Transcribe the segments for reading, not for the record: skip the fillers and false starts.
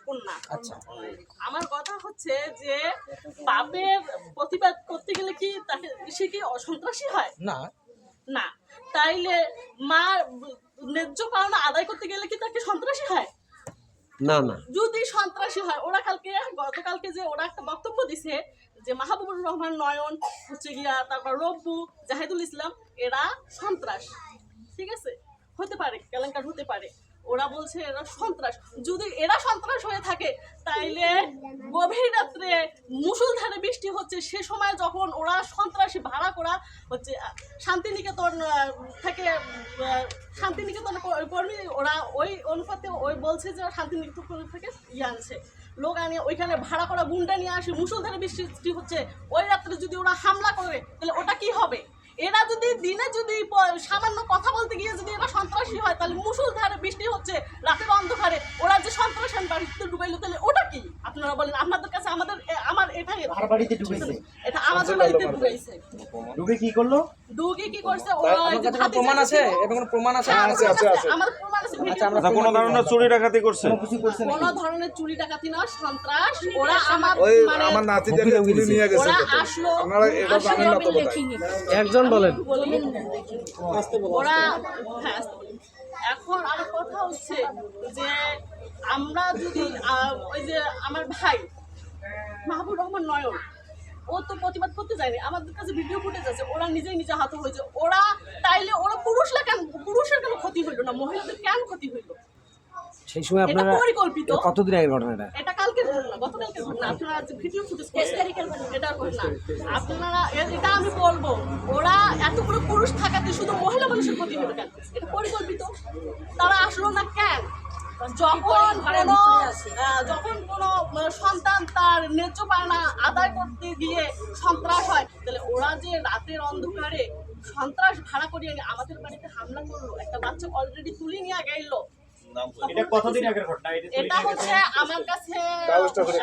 কন্যা। আচ্ছা, আমার কথা হচ্ছে যে বাপের প্রতিবাদ করতে গেলে কি তাকে সে কি সন্ত্রাসী হয়? না না। তাইলে মা ন্যায্য পাওনা আদায় করতে গেলে কি তাকে সন্ত্রাসী হয়? না না যদি সন্ত্রাসী হয়, ওরা গতকালকে যে ওরা একটা বক্তব্য দিছে যে মাহবুবুর রহমান নয়ন হচ্ছে গিয়া, তারপর রব্বু, জাহিদুল ইসলাম এরা সন্ত্রাস, ঠিক আছে, হতে পারে কেলেঙ্কার হতে পারে, ওরা বলছে এরা সন্ত্রাস। যদি এরা সন্ত্রাস হয়ে থাকে তাইলে গভীর রাত্রে মুষলধারে বৃষ্টি হচ্ছে, সে সময় যখন ওরা সন্ত্রাসী ভাড়া করা হচ্ছে শান্তিনিকেতন থেকে, শান্তিনিকেতন কর্মী ওরা ওই অনুপাতে ওই বলছে যে শান্তিনিকেতন থেকে আনছে লোক আনিয়ে ওইখানে ভাড়া করা গুন্ডা নিয়ে আসে, মুষলধারে বৃষ্টি হচ্ছে, ওই রাত্রে যদি ওরা হামলা করে তাহলে ওটা কি হবে? এরা যদি দিনে যদি সামান্য কথা বলতে গিয়ে যদি এরা সন্ত্রাসী হয়, তাহলে মুষলধারে বৃষ্টি হচ্ছে রাতের অন্ধকারে ওরা যে সন্ত্রাসী বাড়িতে ডুবাইলো, তাহলে ওটা কি? আপনারা বলেন। আপনাদের কাছে আমার এটাই, বাড়িতে ঢুকেছে, এটা আমাদের বাড়িতে ডুবাইছে। ঢুকে কি করলো? ডুবে কি করছে? ওরা প্রমাণ আছে? এটা কোনো প্রমাণ আছে? আমার প্রমাণ আছে। আচ্ছা, কোনো ধরনের চুরি ডাকাতি করছে? কোনো ধরনের চুরি ডাকাতি না, সন্ত্রাস। ওরা আমার নাতিদেরকে তুলে নিয়ে গেছে। ওরা আসলো, আপনারা এটা জানেন না তো বোধহয়। একজন বলেন। ওরা হ্যাঁ, এখন আমার কথা হচ্ছে যে আমরা যদি ওই যে আমার ভাই মাহবুবুর রহমান নয়ন, ও তো প্রতিবাদ করতে যায়নি, আমাদের কাছে ভিডিও ফুটেজ আছে, ওরা নিজেই নিজে হাতে হয়েছে। ওরা তাইলে ওরা পুরুষের কেন ক্ষতি হইলো না, মহিলাদের কেন ক্ষতি হইলো? সেই সময় আপনারা পরিকল্পিত। কতদিন আগে ঘটনাটা? এটা কালকের ঘটনা, গতকালকের ঘটনা। আপনারা যে ভিডিও ফুটেজ এটা ঘটনা, আপনারা এটা আমি বলবো, ওরা এতগুলো পুরুষ থাকাতে শুধু মহিলা মানুষের ক্ষতি হবে কেন? এটা পরিকল্পিত। তারা আসলো না কেন? যখন কোনো সন্তান তার ন্যায্য পাওনা আদায় করতে গিয়ে সন্ত্রাস হয়, তাহলে ওরা যে রাতের অন্ধকারে সন্ত্রাস ভাড়া করিয়ে নিয়ে আমাদের বাড়িতে হামলা করলো, একটা বাচ্চা অলরেডি তুলে নিয়ে গেল। এটা কতদিন আগের ঘটনা? এটা হচ্ছে আমার কাছে,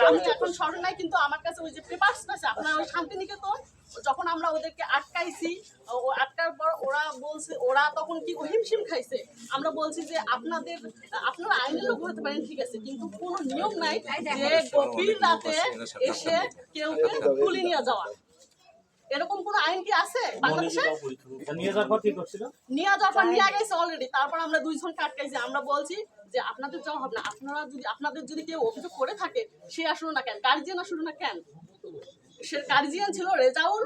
আমি এখন স্মরণ নাই, কিন্তু আমার কাছে ওই যে পেপারস আছে আপনার ওই শান্তিনিকেতন, যখন আমরা ওদেরকে আটকাইছি, ও আটকার পর ওরা বলছে, ওরা তখন কি হিমশিম খাইছে। আমরা বলছি যে আপনারা আইনের লোক হতে পারেন, ঠিক আছে, কিন্তু কোনো নিয়ম নাই যে গভীর রাতে এসে কেউ তুলে নিয়ে যাওয়া। এরকম কোন আইন কি আছে বাংলাদেশে? নিয়ে যাওয়ার পর কি করছিল? নিয়ে যাওয়ার পর নিয়ে গেছে অলরেডি। তারপর আমরা দুইজনকে আটকাইছি। আমরা বলছি যে আপনাদের যাওয়া হবে না, আপনাদের যদি কেউ অভিযোগ করে থাকে সে আসলো না কেন, গার্জিয়ান আসলো না কেন? সে গার্জিয়ান ছিল রেজাউল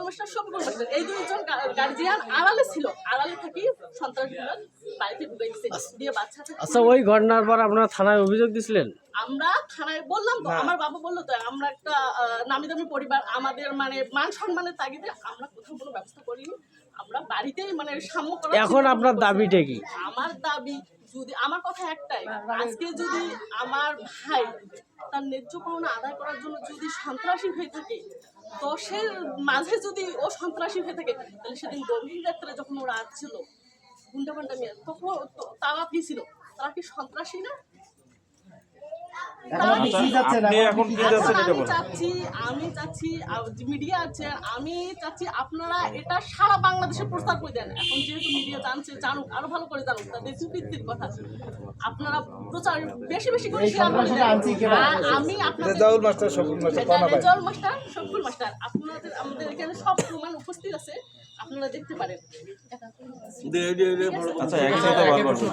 মাস্টার, শফিকুল মাস্টার, এই দুইজন গার্জিয়ান আড়ালে ছিল। আড়ালে থাকি সন্ত্রাসীরা বাড়িতে ঢুকেছে দিয়ে বাচ্চা। আচ্ছা, ওই ঘটনার পর আপনারা থানায় অভিযোগ দিছিলেন? আমরা থানায় বললাম তো, আমার বাবা বললো তো, আমরা একটা নামি দামি পরিবার, আমাদের মানে মান সম্মানের তাগিদে আমরা কোথাও কোনো ব্যবস্থা করিনি, আমরা বাড়িতেই মানে সাম্য করা। এখন আপনার দাবিটা কি? আমার দাবি, যদি আমার কথা একটাই, আজকে যদি আমার ভাই তার ন্যায্য পাওনা আদায় করার জন্য যদি সন্ত্রাসী হয়ে থাকে, 10-এর মাঝে যদি ও সন্ত্রাসী হয়ে থাকে, তাহলে সেদিন গভীর রাত্রে যখন ওরা আসছিল গুন্ডা পান্ডা নিয়ে, তখন তারা কি ছিল? তারা কি সন্ত্রাসী না? আমি চাচ্ছি মিডিয়া আছে, আমি চাচ্ছি আপনারা এটা সারা বাংলাদেশে প্রচার করে দেন। এখন যেহেতু মিডিয়া জানুক, আরো ভালো করে জানুক তাদের ভিত্তির কথা, আপনারা প্রচার বেশি বেশি করে শেয়ার করে দেন। আমি রেজাউল মাস্টার, শফিকুল মাস্টার, আমাদের এখানে সব প্রমাণ উপস্থিত আছে, আপনারা দেখতে পারেন। আচ্ছা,